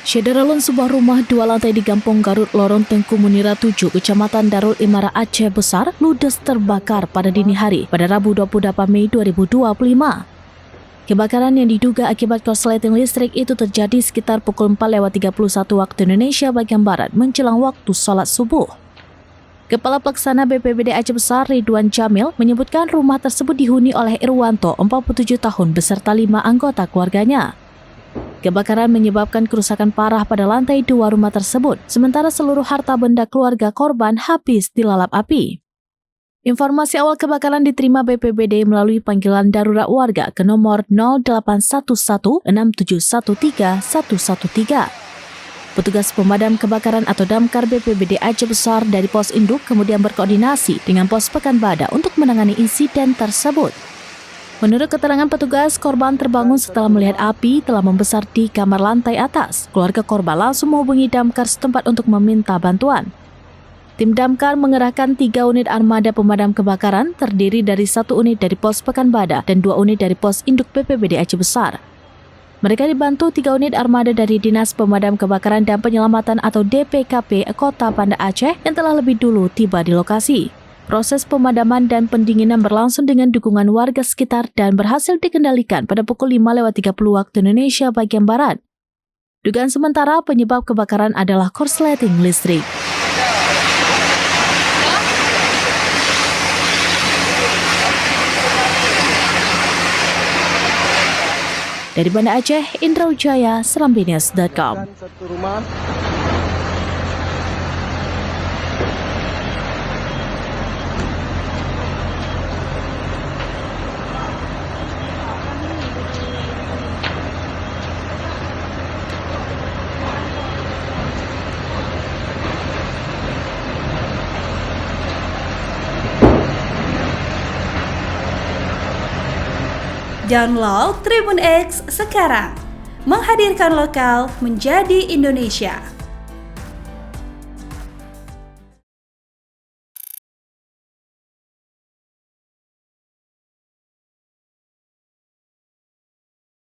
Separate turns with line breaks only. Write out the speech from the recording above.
Syederalun sebuah rumah 2 lantai di Kampung Garut, Lorong Tengku Munira 7, Kecamatan Darul Imara, Aceh Besar, ludes terbakar pada dini hari pada Rabu 28 Mei 2025. Kebakaran yang diduga akibat korsleting listrik itu terjadi sekitar pukul 4:31 waktu Indonesia bagian Barat menjelang waktu sholat subuh. Kepala Pelaksana BPBD Aceh Besar Ridwan Jamil menyebutkan rumah tersebut dihuni oleh Irwanto, 47 tahun, beserta 5 anggota keluarganya. Kebakaran menyebabkan kerusakan parah pada lantai 2 rumah tersebut, sementara seluruh harta benda keluarga korban habis dilalap api. Informasi awal kebakaran diterima BPBD melalui panggilan darurat warga ke nomor 0811 6713 113. Petugas pemadam kebakaran atau Damkar BPBD Aceh Besar dari Pos Induk kemudian berkoordinasi dengan Pos Pekanbadak untuk menangani insiden tersebut. Menurut keterangan petugas, korban terbangun setelah melihat api telah membesar di kamar lantai atas. Keluarga korban langsung menghubungi damkar setempat untuk meminta bantuan. Tim damkar mengerahkan 3 unit armada pemadam kebakaran, terdiri dari 1 unit dari Pos Pekanbadak dan 2 unit dari Pos Induk BPBD Aceh Besar. Mereka dibantu 3 unit armada dari Dinas Pemadam Kebakaran dan Penyelamatan atau DPKP Kota Banda Aceh yang telah lebih dulu tiba di lokasi. Proses pemadaman dan pendinginan berlangsung dengan dukungan warga sekitar dan berhasil dikendalikan pada pukul 5:30 waktu Indonesia bagian Barat. Dugaan sementara penyebab kebakaran adalah korsleting listrik. Dari Banda Aceh, Indra Wijaya, serambinews.com.
Download Tribun X sekarang, menghadirkan lokal menjadi Indonesia.